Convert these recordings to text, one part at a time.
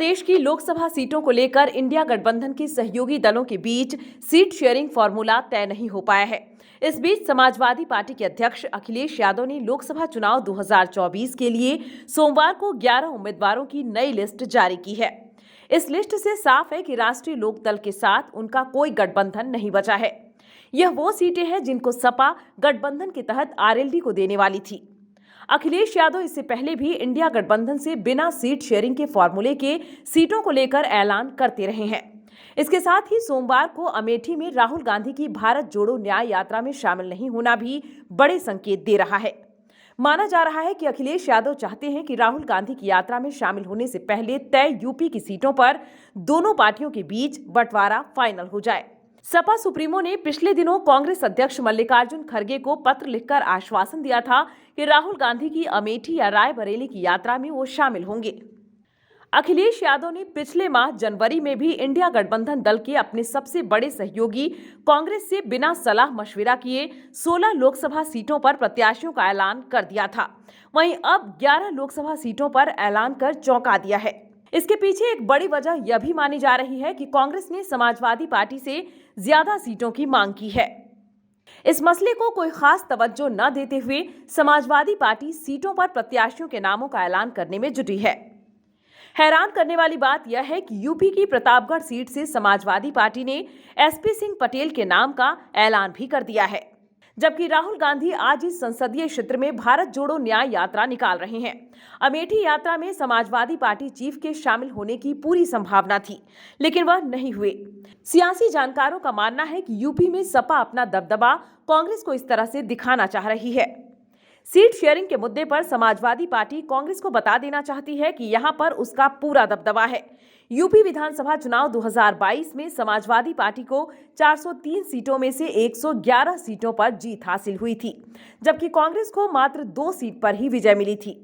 प्रदेश की लोकसभा सीटों को लेकर इंडिया गठबंधन के सहयोगी दलों के बीच सीट शेयरिंग फॉर्मूला तय नहीं हो पाया है। इस बीच समाजवादी पार्टी के अध्यक्ष अखिलेश यादव ने लोकसभा चुनाव 2024 के लिए सोमवार को 11 उम्मीदवारों की नई लिस्ट जारी की है। इस लिस्ट से साफ है कि राष्ट्रीय लोकदल के साथ उनका कोई गठबंधन नहीं बचा है। यह वो सीटें हैं जिनको सपा गठबंधन के तहत आरएलडी को देने वाली थी। अखिलेश यादव इससे पहले भी इंडिया गठबंधन से बिना सीट शेयरिंग के फॉर्मूले के सीटों को लेकर ऐलान करते रहे हैं। इसके साथ ही सोमवार को अमेठी में राहुल गांधी की भारत जोड़ो न्याय यात्रा में शामिल नहीं होना भी बड़े संकेत दे रहा है। माना जा रहा है कि अखिलेश यादव चाहते हैं कि राहुल गांधी की यात्रा में शामिल होने से पहले तय यूपी की सीटों पर दोनों पार्टियों के बीच बंटवारा फाइनल हो जाए। सपा सुप्रीमो ने पिछले दिनों कांग्रेस अध्यक्ष मल्लिकार्जुन खड़गे को पत्र लिखकर आश्वासन दिया था कि राहुल गांधी की अमेठी या रायबरेली की यात्रा में वो शामिल होंगे। अखिलेश यादव ने पिछले माह जनवरी में भी इंडिया गठबंधन दल के अपने सबसे बड़े सहयोगी कांग्रेस से बिना सलाह मशविरा किए 16 लोकसभा सीटों पर प्रत्याशियों का ऐलान कर दिया था। वहीं अब 11 लोकसभा सीटों पर ऐलान कर चौंका दिया है। इसके पीछे एक बड़ी वजह यह भी मानी जा रही है कि कांग्रेस ने समाजवादी पार्टी से ज्यादा सीटों की मांग की है। इस मसले को कोई खास तवज्जो न देते हुए समाजवादी पार्टी सीटों पर प्रत्याशियों के नामों का ऐलान करने में जुटी है। हैरान करने वाली बात यह है कि यूपी की प्रतापगढ़ सीट से समाजवादी पार्टी ने एसपी सिंह पटेल के नाम का ऐलान भी कर दिया है, जबकि राहुल गांधी आज इस संसदीय क्षेत्र में भारत जोड़ो न्याय यात्रा निकाल रहे हैं। अमेठी यात्रा में समाजवादी पार्टी चीफ के शामिल होने की पूरी संभावना थी, लेकिन वह नहीं हुए। सियासी जानकारों का मानना है कि यूपी में सपा अपना दबदबा कांग्रेस को इस तरह से दिखाना चाह रही है। सीट शेयरिंग के मुद्दे पर समाजवादी पार्टी कांग्रेस को बता देना चाहती है कि यहां पर उसका पूरा दबदबा है। यूपी विधानसभा चुनाव 2022 में समाजवादी पार्टी को 403 सीटों में से 111 सीटों पर जीत हासिल हुई थी, जबकि कांग्रेस को मात्र 2 सीट पर ही विजय मिली थी।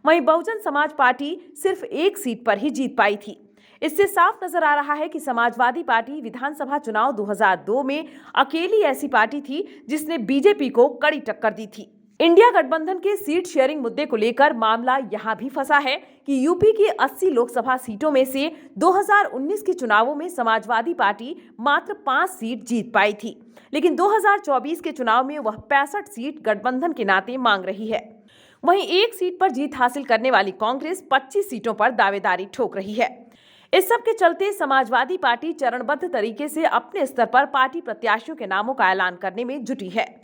वहीं बहुजन समाज पार्टी सिर्फ 1 सीट पर ही जीत पाई थी। इससे साफ नजर आ रहा है कि समाजवादी पार्टी विधानसभा चुनाव 2002 में अकेली ऐसी पार्टी थी जिसने बीजेपी को कड़ी टक्कर दी थी। इंडिया गठबंधन के सीट शेयरिंग मुद्दे को लेकर मामला यहां भी फंसा है कि यूपी की 80 लोकसभा सीटों में से 2019 के चुनावों में समाजवादी पार्टी मात्र 5 सीट जीत पाई थी, लेकिन 2024 के चुनाव में वह 65 सीट गठबंधन के नाते मांग रही है। वहीं 1 सीट पर जीत हासिल करने वाली कांग्रेस 25 सीटों पर दावेदारी ठोक रही है। इस सब के चलते समाजवादी पार्टी चरणबद्ध तरीके से अपने स्तर पर पार्टी प्रत्याशियों के नामों का ऐलान करने में जुटी है।